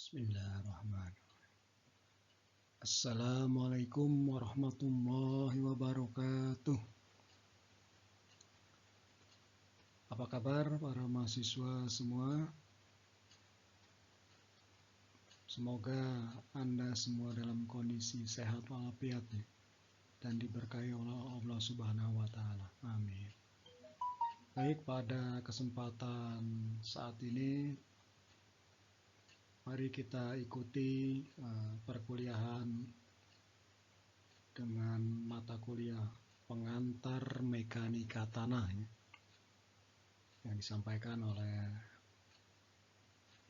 Bismillahirrahmanirrahim. Assalamualaikum warahmatullahi wabarakatuh. Apa kabar para mahasiswa semua? Semoga Anda semua dalam kondisi sehat walafiat dan diberkahi oleh Allah Subhanahu wa taala. Amin. Baik, pada kesempatan saat ini mari kita ikuti perkuliahan dengan mata kuliah pengantar mekanika tanah yang disampaikan oleh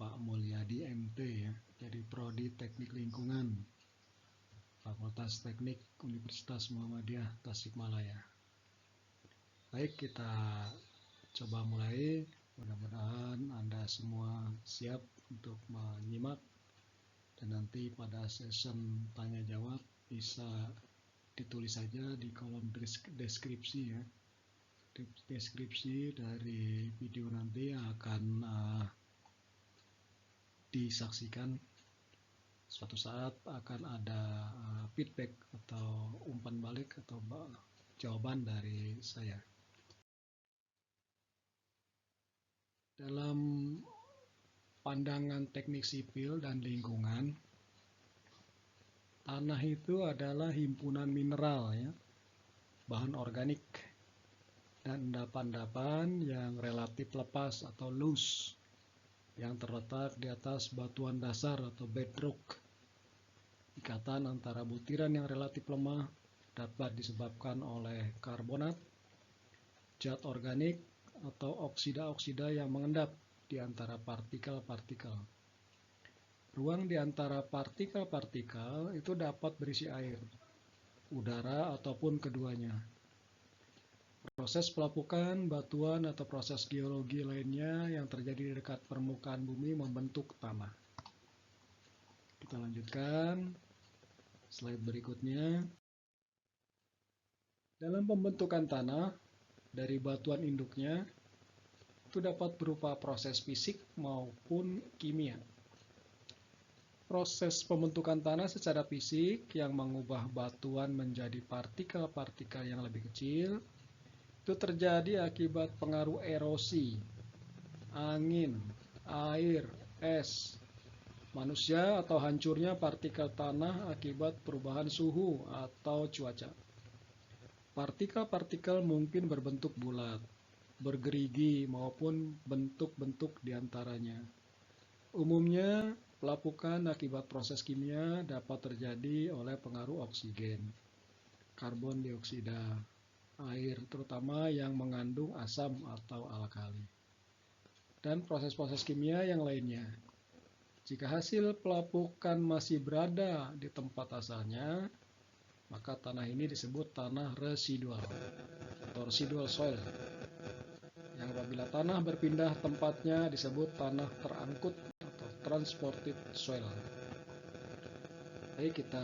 Pak Mulyadi MT dari Prodi Teknik Lingkungan Fakultas Teknik Universitas Muhammadiyah Tasikmalaya. Baik, kita coba mulai. Mudah-mudahan Anda semua siap untuk menyimak dan nanti pada session tanya jawab bisa ditulis saja di kolom deskripsi ya. Deskripsi dari video nanti akan disaksikan. Suatu saat akan ada feedback atau umpan balik atau jawaban dari saya. Dalam pandangan teknik sipil dan lingkungan, tanah itu adalah himpunan mineral ya, bahan organik dan endapan-endapan yang relatif lepas atau loose yang terletak di atas batuan dasar atau bedrock. Ikatan antara butiran yang relatif lemah dapat disebabkan oleh karbonat, zat organik, atau oksida-oksida yang mengendap di antara partikel-partikel. Ruang di antara partikel-partikel itu dapat berisi air, udara, ataupun keduanya. Proses pelapukan, batuan, atau proses geologi lainnya yang terjadi di dekat permukaan bumi membentuk tanah. Kita lanjutkan slide berikutnya. Dalam pembentukan tanah, dari batuan induknya itu dapat berupa proses fisik maupun kimia. Proses pembentukan tanah secara fisik yang mengubah batuan menjadi partikel-partikel yang lebih kecil itu terjadi akibat pengaruh erosi, angin, air, es, manusia atau hancurnya partikel tanah akibat perubahan suhu atau cuaca. Partikel-partikel mungkin berbentuk bulat, bergerigi, maupun bentuk-bentuk diantaranya. Umumnya, pelapukan akibat proses kimia dapat terjadi oleh pengaruh oksigen, karbon dioksida, air terutama yang mengandung asam atau alkali, dan proses-proses kimia yang lainnya. Jika hasil pelapukan masih berada di tempat asalnya, maka tanah ini disebut tanah residual atau residual soil. Yang apabila tanah berpindah tempatnya disebut tanah terangkut atau transported soil. Baik, kita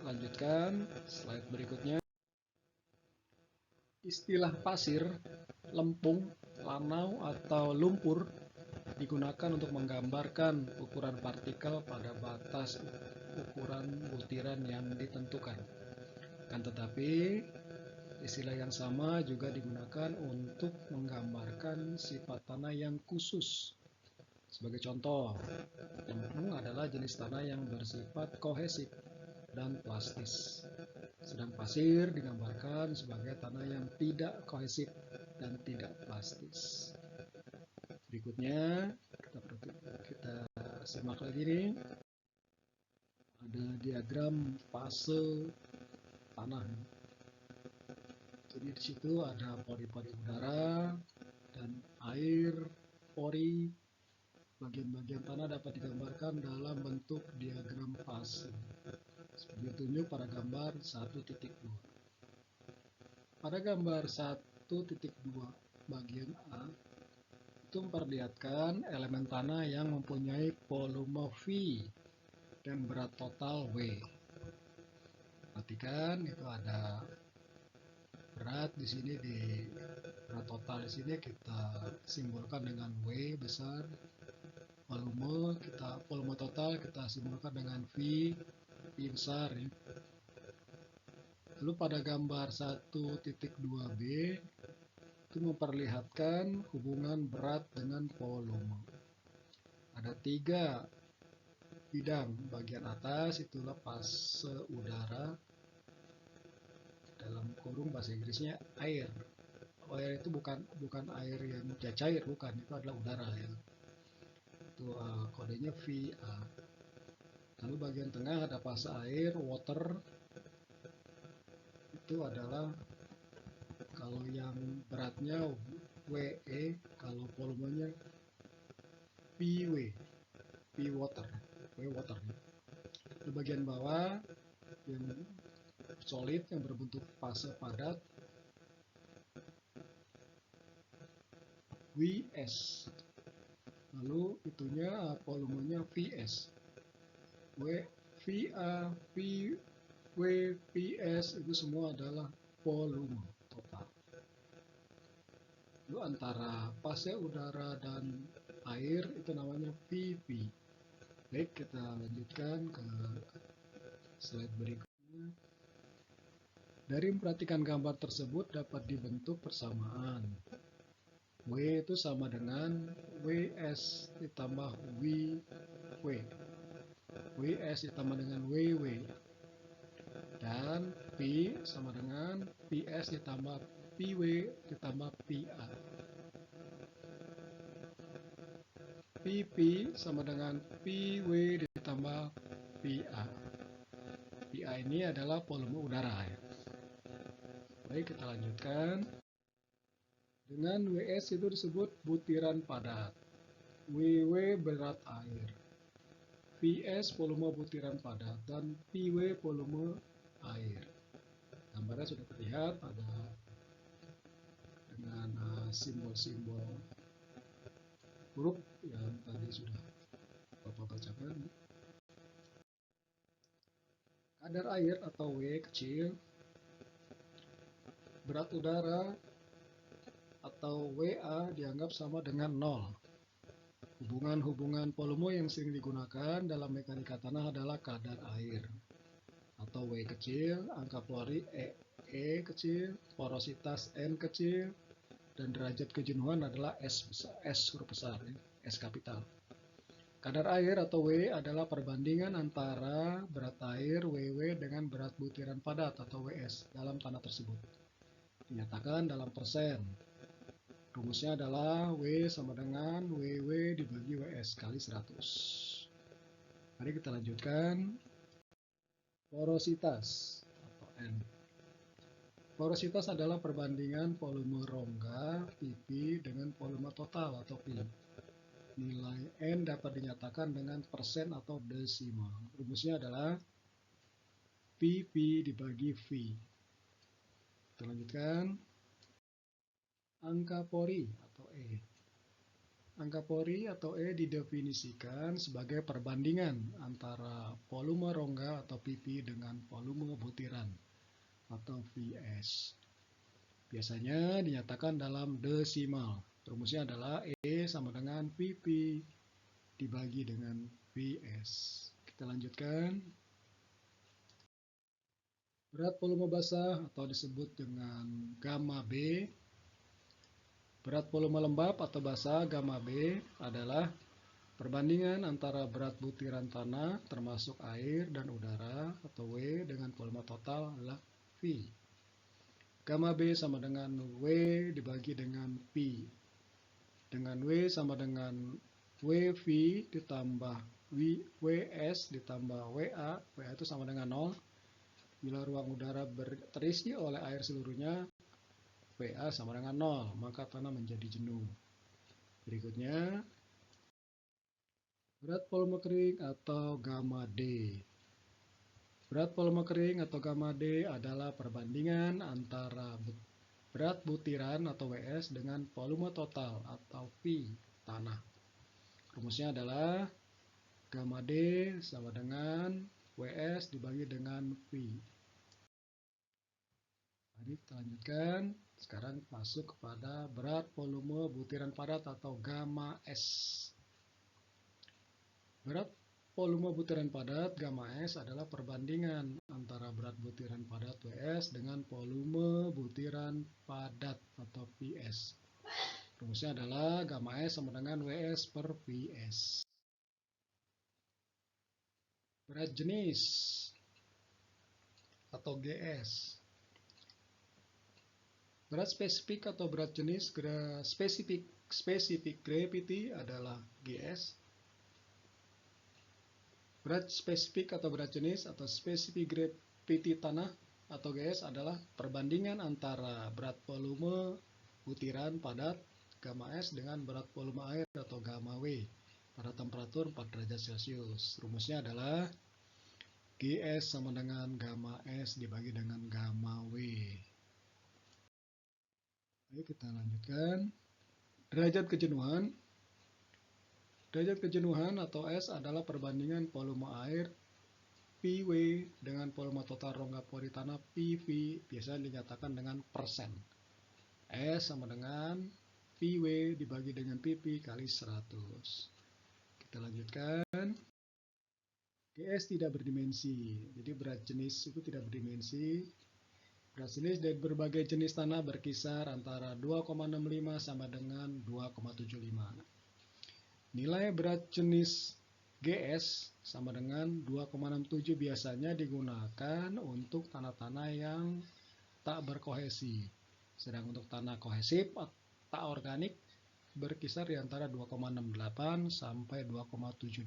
lanjutkan slide berikutnya. Istilah pasir, lempung, lanau, atau lumpur digunakan untuk menggambarkan ukuran partikel pada batas ukuran butiran yang ditentukan. Kan tetapi, istilah yang sama juga digunakan untuk menggambarkan sifat tanah yang khusus. Sebagai contoh, lempung adalah jenis tanah yang bersifat kohesif dan plastis. Sedang pasir digambarkan sebagai tanah yang tidak kohesif dan tidak plastis. Berikutnya, kita simak lagi nih. Ada diagram fase tanah. Jadi di situ ada pori-pori udara dan air, pori. Bagian-bagian tanah dapat digambarkan dalam bentuk diagram fase. Seperti ditunjuk pada gambar 1.2. Pada gambar 1.2 bagian A itu memperlihatkan elemen tanah yang mempunyai volume V dan berat total W. Perhatikan itu ada berat di sini, di berat total di sini kita simbolkan dengan W besar, volume total kita simbolkan dengan V besar ya. Lalu pada gambar 1.2b itu memperlihatkan hubungan berat dengan volume. Ada 3 bidang. Bagian atas itulah fase udara, dalam kurung bahasa Inggrisnya air. Air itu bukan air yang cair, bukan, itu adalah udara ya. Itu kodenya VA. Lalu bagian tengah ada fase air, water. Itu adalah kalau yang beratnya WE, kalau volumenya PW, P water, W water. Di bagian bawah yang solid yang berbentuk fase padat WS. Lalu itunya volumenya VS. VA, PW, PS itu semua adalah volume total. Lalu antara fase udara dan air itu namanya VP. Baik, kita lanjutkan ke slide berikutnya. Dari memperhatikan gambar tersebut dapat dibentuk persamaan. W itu sama dengan WS ditambah WW. WS ditambah dengan WW. Dan P sama dengan PS ditambah PW ditambah PA. PP sama dengan PW ditambah PA. PA ini adalah volume udara ya. Baik, kita lanjutkan. Dengan WS itu disebut butiran padat. WW berat air. VS volume butiran padat dan PW volume air. Gambarnya sudah terlihat ada dengan simbol-simbol huruf yang tadi sudah Bapak bacakan. Kadar air atau W kecil, berat udara atau WA dianggap sama dengan 0. Hubungan-hubungan volume yang sering digunakan dalam mekanika tanah adalah kadar air atau W kecil, angka Flory E kecil, porositas N kecil, dan derajat kejenuhan adalah S huruf besar, S kapital. Kadar air atau W adalah perbandingan antara berat air WW dengan berat butiran padat atau WS dalam tanah tersebut. Dinyatakan dalam persen. Rumusnya adalah W sama dengan WW dibagi WS kali 100. Mari kita lanjutkan. Porositas atau N. Porositas adalah perbandingan volume rongga PP dengan volume total atau P. Nilai N dapat dinyatakan dengan persen atau desimal. Rumusnya adalah PP dibagi V. Kita lanjutkan. Angka Pori atau E. Angka Pori atau E didefinisikan sebagai perbandingan antara volume rongga atau PP dengan volume butiran atau VS. Biasanya dinyatakan dalam desimal. Rumusnya adalah E sama dengan PP dibagi dengan VS. Kita lanjutkan. Berat volume basah atau disebut dengan gamma B. Berat volume lembab atau basah gamma B adalah perbandingan antara berat butiran tanah termasuk air dan udara atau W dengan volume total adalah V. Gamma B sama dengan W dibagi dengan P. Dengan W sama dengan WV ditambah WS ditambah WA. WA itu sama dengan 0. Bila ruang udara terisi oleh air seluruhnya, WA sama dengan 0, maka tanah menjadi jenuh. Berikutnya, berat volume kering atau gamma D. Berat volume kering atau gamma D adalah perbandingan antara berat butiran atau WS dengan volume total atau P tanah. Rumusnya adalah gamma D sama dengan WS dibagi dengan P. Mari kita lanjutkan. Sekarang masuk kepada berat volume butiran padat atau gamma S. Berat volume butiran padat gamma S adalah perbandingan antara berat butiran padat WS dengan volume butiran padat atau PS. Rumusnya adalah gamma S sama dengan WS per PS. Berat jenis atau GS. Berat spesifik atau berat jenis specific gravity adalah GS. Berat spesifik atau berat jenis atau specific gravity tanah atau GS adalah perbandingan antara berat volume butiran padat gamma S dengan berat volume air atau gamma W pada temperatur 4 derajat Celcius. Rumusnya adalah GS sama dengan gamma S dibagi dengan gamma W. Ayo kita lanjutkan. Derajat kejenuhan. Derajat kejenuhan atau S adalah perbandingan volume air PW dengan volume total rongga pori tanah PV, biasa dinyatakan dengan persen. S sama dengan PW dibagi dengan PP kali 100. Kita lanjutkan. GS tidak berdimensi, jadi berat jenis itu tidak berdimensi. Berat jenis dari berbagai jenis tanah berkisar antara 2,65 sama dengan 2,75. Nilai berat jenis GS sama dengan 2,67 biasanya digunakan untuk tanah-tanah yang tak berkohesi. Sedang untuk tanah kohesif tak organik berkisar di antara 2,68 sampai 2,72.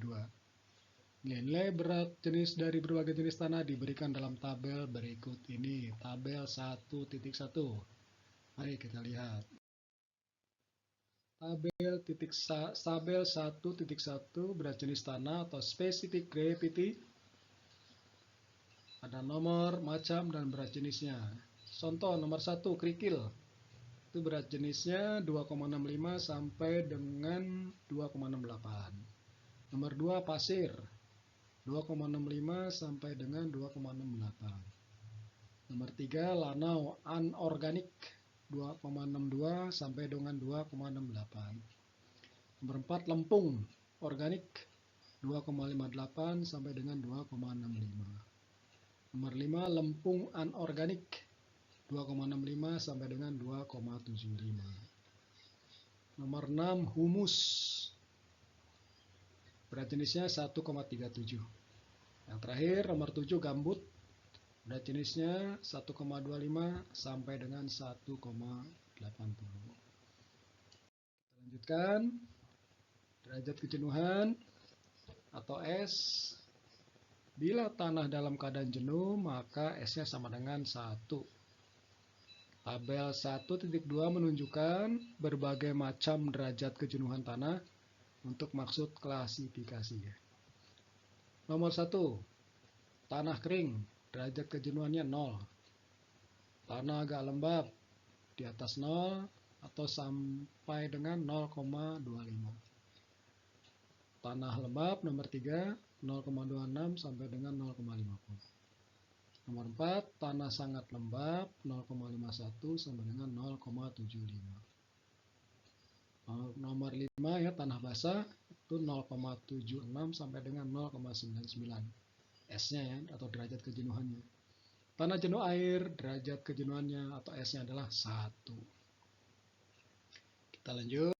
Nilai berat jenis dari berbagai jenis tanah diberikan dalam tabel berikut ini. Tabel 1.1. Mari kita lihat. Tabel 1.1 berat jenis tanah atau specific gravity. Ada nomor, macam, dan berat jenisnya. Contoh nomor 1 kerikil. Itu berat jenisnya 2,65 sampai dengan 2,68. Nomor 2 pasir. 2,65 sampai dengan 2,68. Nomor 3 lanau anorganik 2,62 sampai dengan 2,68. Nomor 4 lempung organik 2,58 sampai dengan 2,65. Nomor 5 lempung anorganik 2,65 sampai dengan 2,75. Nomor 6 humus. Berat jenisnya 1,37. Yang terakhir nomor 7 gambut. Berat jenisnya 1,25 sampai dengan 1,80. Kita lanjutkan. Derajat kejenuhan atau S. Bila tanah dalam keadaan jenuh, maka S-nya sama dengan 1. Tabel 1.2 menunjukkan berbagai macam derajat kejenuhan tanah untuk maksud klasifikasi. Nomor 1, tanah kering, derajat kejenuhannya 0. Tanah agak lembab, di atas 0 atau sampai dengan 0,25. Tanah lembab nomor 3, 0,26 sampai dengan 0,50. Nomor 4, tanah sangat lembab, 0,51 sampai dengan 0,75. Nomor 5 ya, tanah basah itu 0,76 sampai dengan 0,99. S-nya ya, atau derajat kejenuhannya. Tanah jenuh air, derajat kejenuhannya atau S-nya adalah 1. Kita lanjut.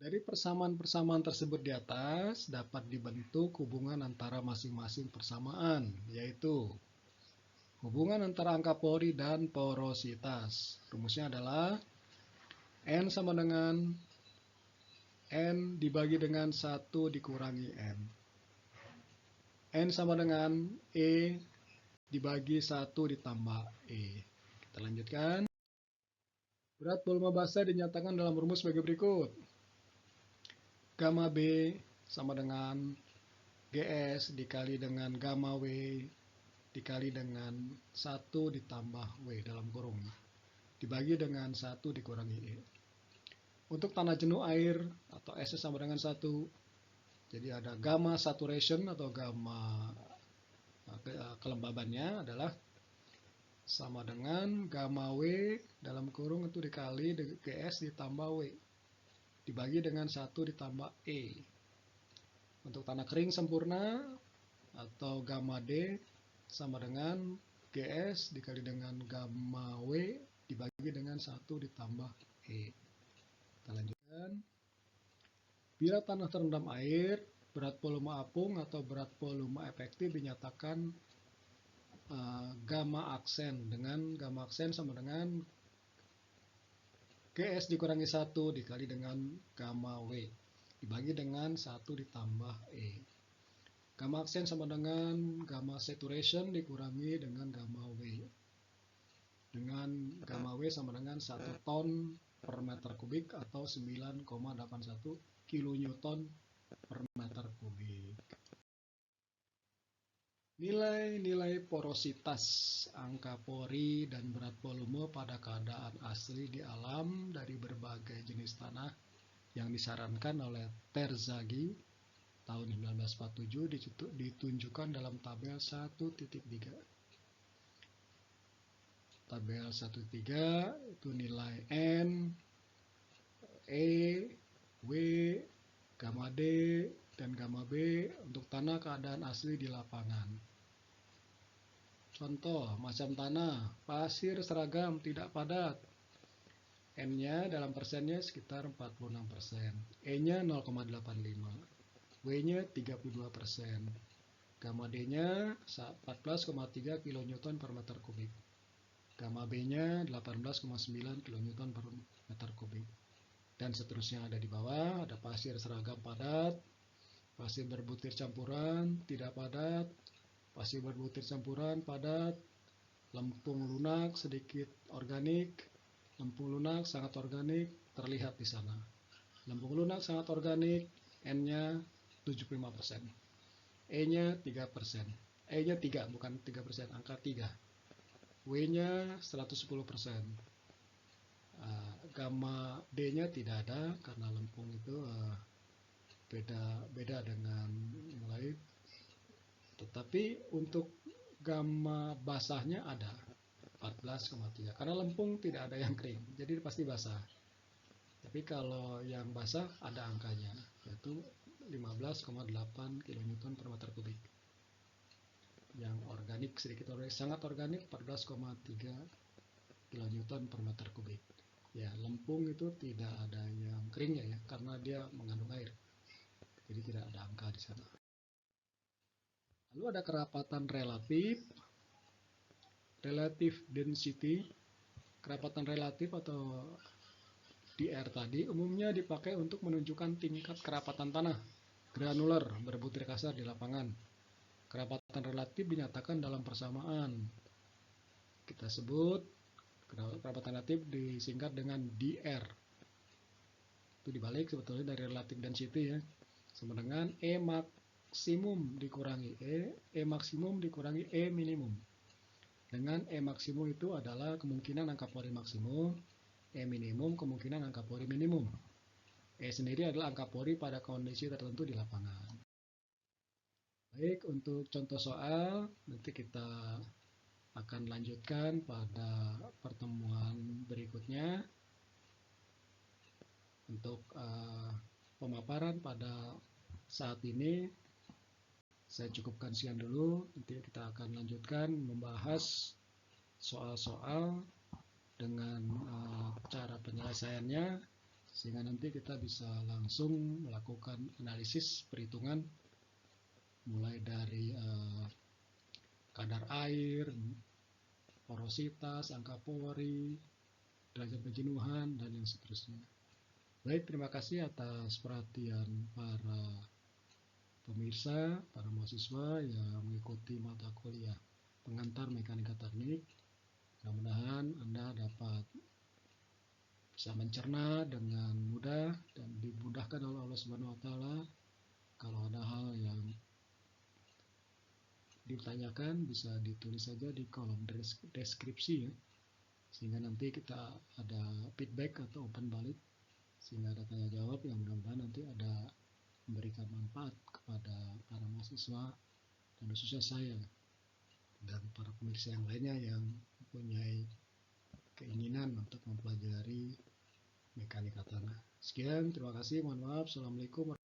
Dari persamaan-persamaan tersebut di atas dapat dibentuk hubungan antara masing-masing persamaan, yaitu hubungan antara angka pori dan porositas. Rumusnya adalah N sama dengan N dibagi dengan 1 dikurangi N. N sama dengan E dibagi 1 ditambah E. Kita lanjutkan. Berat volume basah dinyatakan dalam rumus sebagai berikut. Gamma B sama dengan GS dikali dengan gamma W dikali dengan 1 ditambah W dalam kurung. Dibagi dengan 1 dikurangi E. Untuk tanah jenuh air atau S sama dengan 1. Jadi ada gamma saturation atau gamma kelembabannya adalah sama dengan gamma W dalam kurung itu dikali GS ditambah W. Dibagi dengan 1 ditambah E. Untuk tanah kering sempurna atau gamma D sama dengan GS dikali dengan gamma W dibagi dengan 1 ditambah E. Kita lanjutkan. Bila tanah terendam air, berat volume apung atau berat volume efektif dinyatakan gamma aksen sama dengan GS dikurangi 1 dikali dengan gamma W dibagi dengan 1 ditambah E. Gamma aksen sama dengan gamma saturation dikurangi dengan gamma W. Dengan gamma W sama dengan 1 ton per meter kubik atau 9,81 kilonewton per meter kubik. Nilai-nilai porositas, angka pori, dan berat volume pada keadaan asli di alam dari berbagai jenis tanah yang disarankan oleh Terzaghi tahun 1947 ditunjukkan dalam tabel 1.3. Tabel 1.3 itu nilai N, E, W, gamma D, dan gamma B untuk tanah keadaan asli di lapangan. Contoh, macam tanah, pasir seragam tidak padat. N-nya dalam persennya sekitar 46%, E-nya 0,85%. W-nya 32%, gamma D-nya 14,3 kN per meter kubik, gamma B-nya 18,9 kN per meter kubik, dan seterusnya. Ada di bawah, ada pasir seragam padat, pasir berbutir campuran tidak padat, pasir berbutir campuran padat, lempung lunak sedikit organik, lempung lunak sangat organik terlihat di sana. Lempung lunak sangat organik, N-nya 75%, E-nya 3%, E-nya 3 bukan 3%, angka 3, W-nya 110%, gamma D-nya tidak ada karena lempung itu beda dengan yang lain. Tetapi untuk gamma basahnya ada 14,3 karena lempung tidak ada yang kering, jadi pasti basah. Tapi kalau yang basah ada angkanya, yaitu 15,8 kN per meter kubik. Yang organik sedikit organik, sangat organik 14,3 kN per meter kubik. Ya, lempung itu tidak ada yang keringnya ya, karena dia mengandung air. Jadi tidak ada angka di sana. Lalu ada kerapatan relatif, relative density. Kerapatan relatif atau DR tadi umumnya dipakai untuk menunjukkan tingkat kerapatan tanah granular berbutir kasar di lapangan. Kerapatan relatif dinyatakan dalam persamaan. Kita sebut kerapatan relatif disingkat dengan DR. Itu dibalik sebetulnya dari relative density ya. Sama dengan E maksimum dikurangi E maksimum dikurangi E minimum. Dengan E maksimum itu adalah kemungkinan angka pori maksimum, E minimum kemungkinan angka pori minimum. E sendiri adalah angka pori pada kondisi tertentu di lapangan. Baik, untuk contoh soal nanti kita akan lanjutkan pada pertemuan berikutnya. Untuk pemaparan pada saat ini saya cukupkan sekian dulu. Nanti kita akan lanjutkan membahas soal-soal dengan cara penyelesaiannya, sehingga nanti kita bisa langsung melakukan analisis perhitungan mulai dari kadar air, porositas, angka pori, derajat penjenuhan, dan yang seterusnya. Baik, terima kasih atas perhatian para pemirsa, para mahasiswa yang mengikuti mata kuliah pengantar mekanika teknik. Mudah-mudahan Anda dapat bisa mencerna dengan mudah dan dimudahkan oleh Allah Subhanahu wa taala. Kalau ada hal yang ditanyakan bisa ditulis saja di kolom deskripsi ya. Sehingga nanti kita ada feedback atau umpan balik, sehingga ada tanya jawab yang mudah-mudahan nanti ada memberikan manfaat kepada para mahasiswa dan khususnya saya dan para pemirsa yang lainnya yang mempunyai keinginan untuk mempelajari mekanika tanah. Sekian, terima kasih, mohon maaf. Assalamualaikum warahmatullahi wabarakatuh.